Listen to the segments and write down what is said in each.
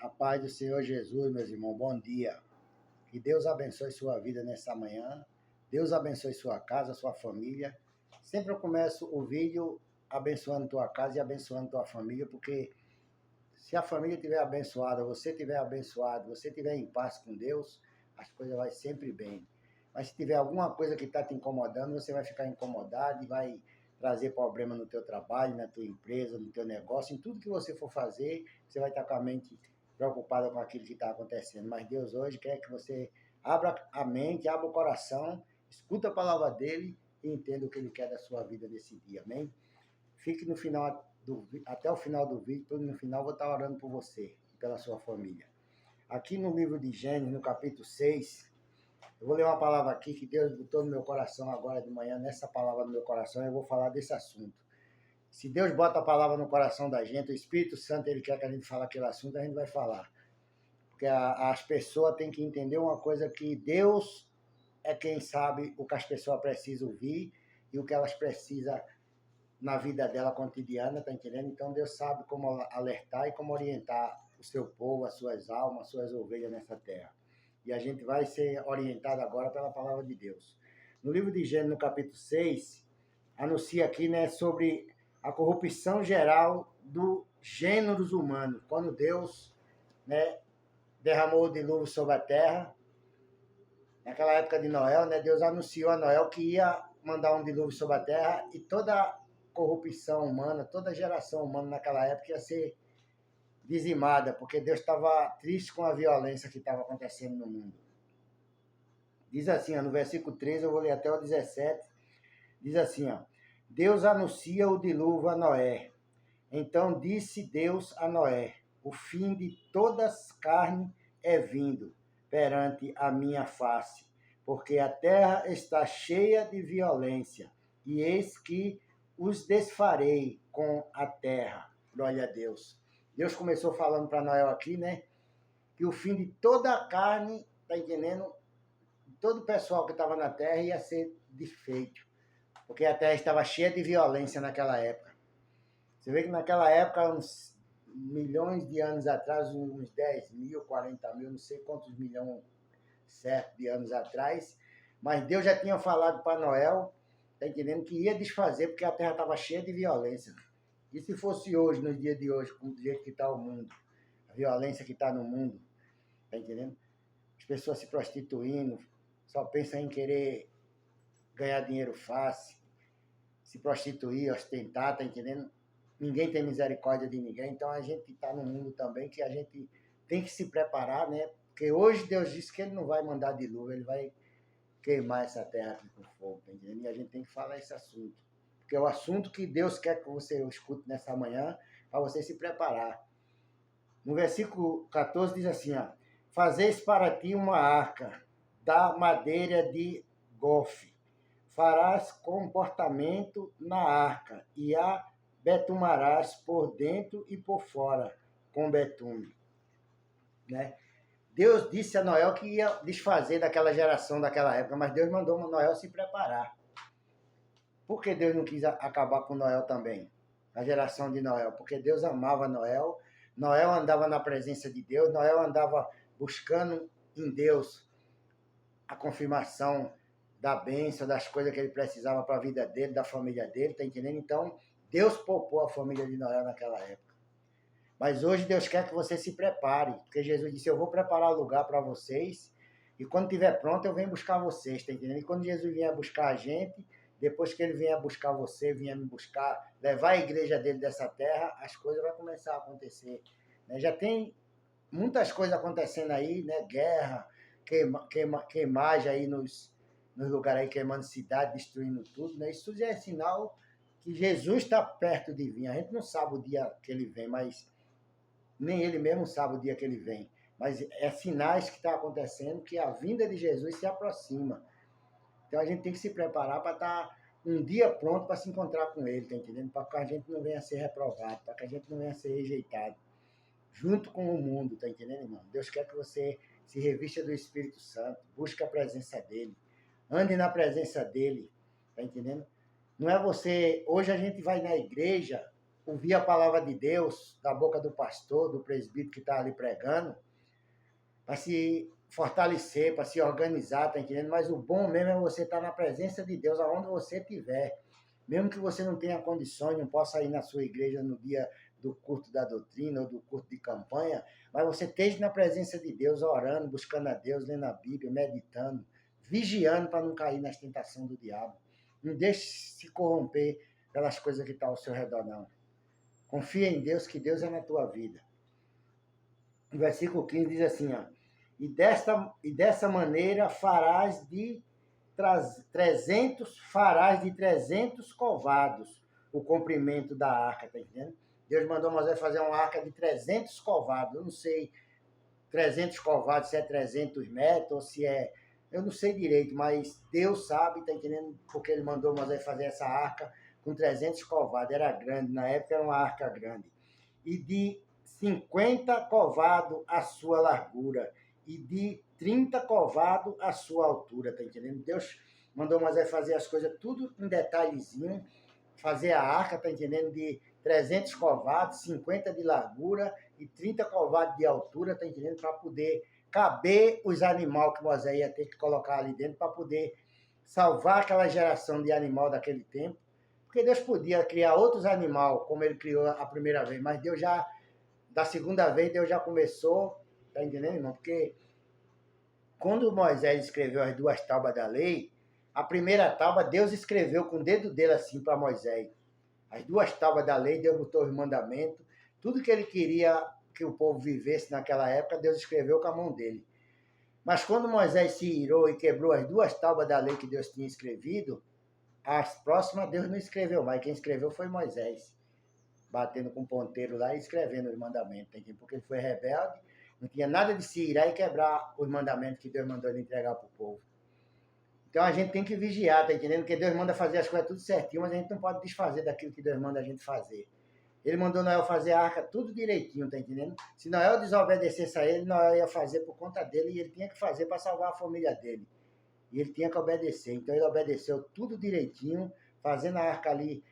A paz do Senhor Jesus, meus irmãos, bom dia. Que Deus abençoe sua vida nessa manhã. Deus abençoe sua casa, sua família. Sempre eu começo o vídeo abençoando tua casa e abençoando tua família, porque se a família estiver abençoada, você estiver abençoado, você estiver em paz com Deus, as coisas vão sempre bem. Mas se tiver alguma coisa que está te incomodando, você vai ficar incomodado e vai trazer problema no teu trabalho, na tua empresa, no teu negócio, em tudo que você for fazer, você vai estar com a mente preocupada com aquilo que está acontecendo. Mas Deus hoje quer que você abra a mente, abra o coração, escuta a palavra dele e entenda o que ele quer da sua vida nesse dia, amém? Fique no final até o final do vídeo, porque no final eu vou estar orando por você e pela sua família. Aqui no livro de Gênesis, no capítulo 6, eu vou ler uma palavra aqui que Deus botou no meu coração agora de manhã, nessa palavra no meu coração, eu vou falar desse assunto. Se Deus bota a palavra no coração da gente, o Espírito Santo, ele quer que a gente fale aquele assunto, a gente vai falar. Porque as pessoas têm que entender uma coisa, que Deus é quem sabe o que as pessoas precisam ouvir e o que elas precisam na vida dela cotidiana, tá entendendo? Então Deus sabe como alertar e como orientar o seu povo, as suas almas, as suas ovelhas nessa terra. E a gente vai ser orientado agora pela palavra de Deus. No livro de Gênesis, no capítulo 6, anuncia aqui, né, sobre a corrupção geral do gêneros humanos. Quando Deus, né, derramou o dilúvio sobre a terra, naquela época de Noé, né, Deus anunciou a Noé que ia mandar um dilúvio sobre a terra e toda corrupção humana, toda geração humana naquela época ia ser dizimada, porque Deus estava triste com a violência que estava acontecendo no mundo. Diz assim, ó, no versículo 13, eu vou ler até o 17, diz assim, ó, Deus anuncia o dilúvio a Noé. Então disse Deus a Noé, o fim de todas as carnes é vindo perante a minha face, porque a terra está cheia de violência, e eis que os desfarei com a terra. Glória a Deus. Deus começou falando para Noé aqui, né? Que o fim de toda a carne, tá entendendo? Todo o pessoal que estava na terra ia ser desfeito, porque a terra estava cheia de violência naquela época. Você vê que naquela época, uns milhões de anos atrás, uns 10 mil, 40 mil, não sei quantos milhões certo de anos atrás, mas Deus já tinha falado para Noé, tá entendendo, que ia desfazer, porque a terra estava cheia de violência. E se fosse hoje, no dia de hoje, do jeito que está o mundo, a violência que está no mundo, tá entendendo? As pessoas se prostituindo, só pensam em querer ganhar dinheiro fácil, se prostituir, ostentar, tá entendendo? Ninguém tem misericórdia de ninguém, então a gente está num mundo também que a gente tem que se preparar, né? Porque hoje Deus disse que ele não vai mandar dilúvio, ele vai queimar essa terra aqui com fogo, tá entendendo? E a gente tem que falar esse assunto. Porque é o assunto que Deus quer que você escute nessa manhã, para você se preparar. No versículo 14 diz assim, ó, fazeis para ti uma arca da madeira de gofe, farás comportamento na arca, e a betumarás por dentro e por fora com betume. Né? Deus disse a Noé que ia desfazer daquela geração, daquela época, mas Deus mandou Noé se preparar. Por que Deus não quis acabar com Noé também? A geração de Noé? Porque Deus amava Noé. Noé andava na presença de Deus, Noé andava buscando em Deus a confirmação da bênção, das coisas que ele precisava para a vida dele, da família dele, tá entendendo? Então, Deus poupou a família de Noé naquela época. Mas hoje Deus quer que você se prepare, porque Jesus disse, eu vou preparar lugar para vocês, e quando estiver pronto eu venho buscar vocês, tá entendendo? E quando Jesus vier buscar a gente, depois que ele vier buscar você, vier me buscar, levar a igreja dele dessa terra, as coisas vão começar a acontecer. Né? Já tem muitas coisas acontecendo aí, né? Guerra, queimagem aí nos lugares aí, queimando cidade, destruindo tudo, né? Isso já é sinal que Jesus está perto de vir. A gente não sabe o dia que ele vem, mas nem ele mesmo sabe o dia que ele vem. Mas é sinais que está acontecendo que a vinda de Jesus se aproxima. Então a gente tem que se preparar para estar um dia pronto para se encontrar com ele, tá entendendo? Para que a gente não venha a ser reprovado, para que a gente não venha a ser rejeitado. Junto com o mundo, tá entendendo, irmão? Deus quer que você se revista do Espírito Santo, busque a presença dele, ande na presença dele, tá entendendo? Não é você, hoje a gente vai na igreja ouvir a palavra de Deus da boca do pastor, do presbítero que está ali pregando, para se fortalecer, para se organizar, tá entendendo? Mas o bom mesmo é você estar na presença de Deus, aonde você estiver. Mesmo que você não tenha condições, não possa ir na sua igreja no dia do culto da doutrina ou do culto de campanha, mas você esteja na presença de Deus, orando, buscando a Deus, lendo a Bíblia, meditando, vigiando para não cair nas tentações do diabo. Não deixe se corromper pelas coisas que estão ao seu redor, não. Confia em Deus, que Deus é na tua vida. O versículo 15 diz assim, ó, e dessa maneira farás de 300 covados o comprimento da arca, tá entendendo? Deus mandou Moisés fazer uma arca de 300 covados. Eu não sei 300 covados se é 300 metros ou se é... Eu não sei direito, mas Deus sabe, tá entendendo? Porque ele mandou Moisés fazer essa arca com 300 covados. Era grande, na época era uma arca grande. E de 50 covados a sua largura e de 30 covados a sua altura, tá entendendo? Deus mandou Moisés fazer as coisas tudo em detalhezinho, fazer a arca, tá entendendo? De 300 covados, 50 de largura e 30 covados de altura, tá entendendo? Para poder caber os animais que Moisés ia ter que colocar ali dentro para poder salvar aquela geração de animal daquele tempo. Porque Deus podia criar outros animais, como ele criou a primeira vez, mas Deus já, da segunda vez, Deus já começou, tá entendendo, irmão? Porque quando Moisés escreveu as 2 tábuas da lei, a primeira tábua Deus escreveu com o dedo dele assim para Moisés. As 2 tábuas da lei, Deus botou os mandamentos, tudo que ele queria que o povo vivesse naquela época, Deus escreveu com a mão dele. Mas quando Moisés se irou e quebrou as 2 tábuas da lei que Deus tinha escrevido, as próximas Deus não escreveu mais, quem escreveu foi Moisés, batendo com o ponteiro lá e escrevendo os mandamentos, porque ele foi rebelde, não tinha nada de se irar e quebrar os mandamentos que Deus mandou ele entregar para o povo. Então a gente tem que vigiar, tá entendendo? Porque Deus manda fazer as coisas tudo certinho, mas a gente não pode desfazer daquilo que Deus manda a gente fazer. Ele mandou Noé fazer a arca tudo direitinho, tá entendendo? Se Noé desobedecesse a ele, Noé ia fazer por conta dele e ele tinha que fazer para salvar a família dele. E ele tinha que obedecer. Então ele obedeceu tudo direitinho, fazendo a arca ali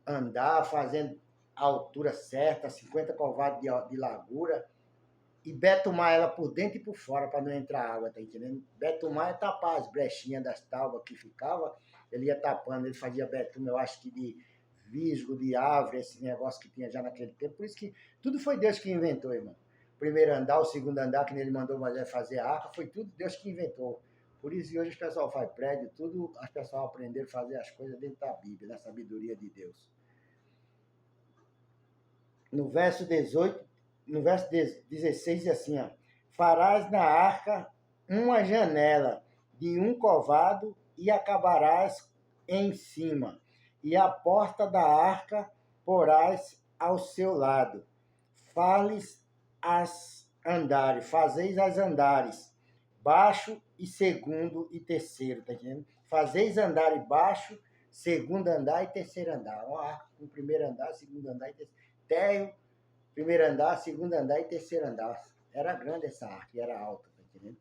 andar, fazendo a altura certa, 50 covados de largura, e betumar ela por dentro e por fora para não entrar água, tá entendendo? Betumar é tapar as brechinhas das tábuas que ficava, ele ia tapando, ele fazia betume, eu acho que de visgo, de árvore, esse negócio que tinha já naquele tempo, por isso que tudo foi Deus que inventou, irmão. O primeiro andar, o segundo andar, que ele mandou Moisés fazer a arca, foi tudo Deus que inventou. Por isso que hoje os pessoal faz prédio, tudo, as pessoas aprenderam a fazer as coisas dentro da Bíblia, da sabedoria de Deus. No verso 16 diz assim, ó, farás na arca uma janela de um covado e acabarás em cima, e a porta da arca porás ao seu lado. Fazeis as andares, baixo e segundo e terceiro, tá entendendo? Fazeis andares baixo, segundo andar e terceiro andar. Uma arca com primeiro andar, segundo andar e terceiro. Térreo, primeiro andar, segundo andar e terceiro andar. Era grande essa arca, era alta, tá entendendo?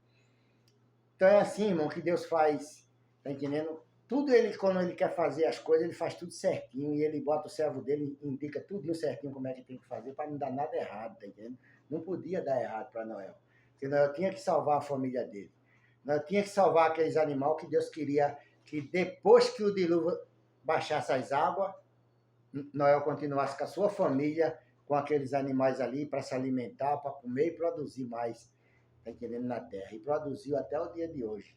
Então é assim, irmão, que Deus faz, tá entendendo? Tudo ele, quando ele quer fazer as coisas, ele faz tudo certinho, e ele bota o servo dele, indica tudo certinho como é que tem que fazer, para não dar nada errado, tá entendendo? Não podia dar errado para Noé, porque Noé tinha que salvar a família dele. Noé tinha que salvar aqueles animais que Deus queria que depois que o dilúvio baixasse as águas, Noé continuasse com a sua família, com aqueles animais ali para se alimentar, para comer e produzir mais, tá entendendo, na terra. E produziu até o dia de hoje.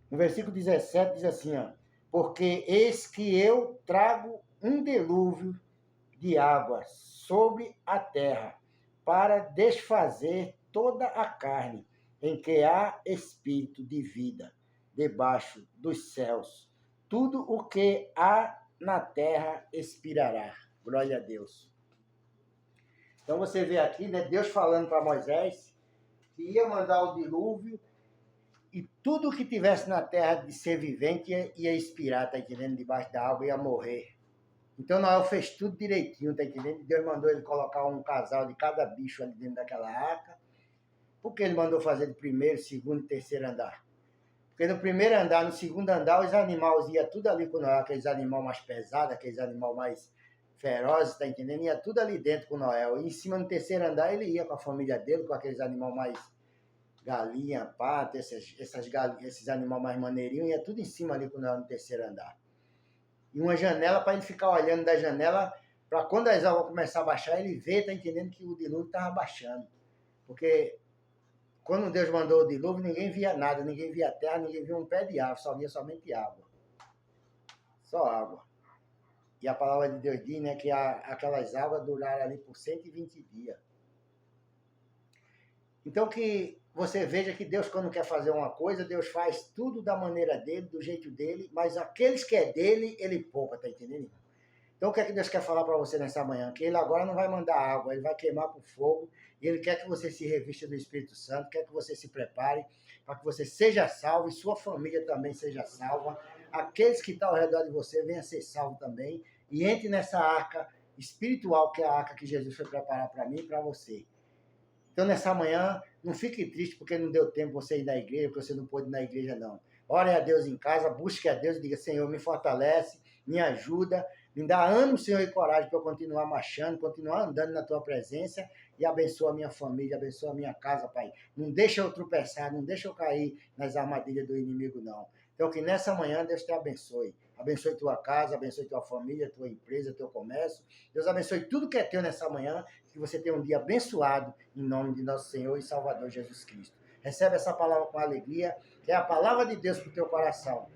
No versículo 17 diz assim, ó, porque eis que eu trago um dilúvio de água sobre a terra para desfazer toda a carne em que há espírito de vida debaixo dos céus. Tudo o que há na terra expirará. Glória a Deus. Então você vê aqui, né, Deus falando para Moisés que ia mandar o dilúvio e tudo que tivesse na terra de ser vivente ia expirar, tá entendendo? Debaixo da água, ia morrer. Então Noé fez tudo direitinho, tá entendendo? Deus mandou ele colocar um casal de cada bicho ali dentro daquela arca. Por que ele mandou fazer de primeiro, segundo e terceiro andar? Porque no primeiro andar, no segundo andar, os animais iam tudo ali com Noé, aqueles animais mais pesados, aqueles animais mais ferozes, tá entendendo? Ia tudo ali dentro com Noel. E em cima, no terceiro andar, ele ia com a família dele, com aqueles animais mais galinha, pato, esses animais mais maneirinhos, ia tudo em cima ali com Noel no terceiro andar. E uma janela para ele ficar olhando da janela, para quando as águas começar a baixar, ele ver, tá entendendo que o dilúvio estava baixando. Porque quando Deus mandou o dilúvio, ninguém via nada, ninguém via terra, ninguém via um pé de árvore, só via somente água. Só água. E a palavra de Deus diz, né, que aquelas águas duraram ali por 120 dias. Então que você veja que Deus, quando quer fazer uma coisa, Deus faz tudo da maneira dele, do jeito dele, mas aqueles que é dele, ele poupa, tá entendendo? Então o que é que Deus quer falar para você nessa manhã? Que ele agora não vai mandar água, ele vai queimar com fogo, e ele quer que você se revista do Espírito Santo, quer que você se prepare para que você seja salvo e sua família também seja salva. Aqueles que estão ao redor de você venham ser salvos também e entre nessa arca espiritual, que é a arca que Jesus foi preparar para mim e para você. Então, nessa manhã, não fique triste porque não deu tempo você ir na igreja, porque você não pôde ir na igreja, não. Ore a Deus em casa, busque a Deus e diga, Senhor, me fortalece, me ajuda, me dá ânimo, Senhor, e coragem para eu continuar marchando, continuar andando na Tua presença e abençoa a minha família, abençoa a minha casa, Pai. Não deixa eu tropeçar, não deixa eu cair nas armadilhas do inimigo, não. Então, que nessa manhã Deus te abençoe. Abençoe tua casa, abençoe tua família, tua empresa, teu comércio. Deus abençoe tudo que é teu nessa manhã, que você tenha um dia abençoado, em nome de nosso Senhor e Salvador Jesus Cristo. Recebe essa palavra com alegria, que é a palavra de Deus para o teu coração.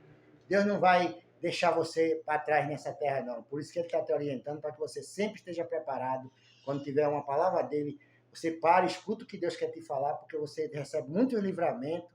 Deus não vai deixar você para trás nessa terra, não. Por isso que Ele está te orientando, para que você sempre esteja preparado. Quando tiver uma palavra dEle, você para, escuta o que Deus quer te falar, porque você recebe muito livramento,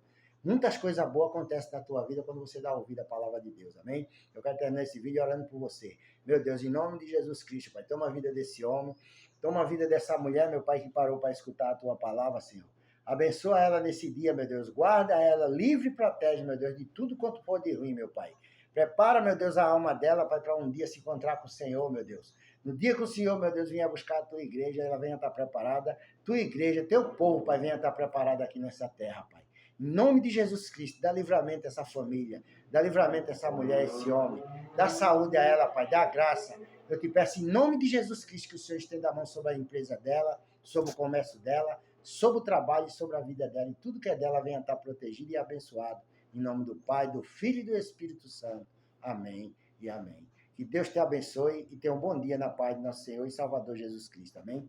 muitas coisas boas acontecem na tua vida quando você dá ouvido à palavra de Deus, amém? Eu quero terminar esse vídeo orando por você. Meu Deus, em nome de Jesus Cristo, Pai, toma a vida desse homem, toma a vida dessa mulher, meu Pai, que parou para escutar a tua palavra, Senhor. Abençoa ela nesse dia, meu Deus. Guarda ela, livre e protege, meu Deus, de tudo quanto for de ruim, meu Pai. Prepara, meu Deus, a alma dela, Pai, para um dia se encontrar com o Senhor, meu Deus. No dia que o Senhor, meu Deus, venha buscar a tua igreja, ela venha estar preparada. Tua igreja, teu povo, Pai, venha estar preparado aqui nessa terra, Pai. Em nome de Jesus Cristo, dá livramento a essa família, dá livramento a essa mulher, a esse homem. Dá saúde a ela, Pai, dá graça. Eu te peço, em nome de Jesus Cristo, que o Senhor estenda a mão sobre a empresa dela, sobre o comércio dela, sobre o trabalho e sobre a vida dela. E tudo que é dela venha estar protegido e abençoado. Em nome do Pai, do Filho e do Espírito Santo. Amém e amém. Que Deus te abençoe e tenha um bom dia na paz de nosso Senhor e Salvador Jesus Cristo. Amém?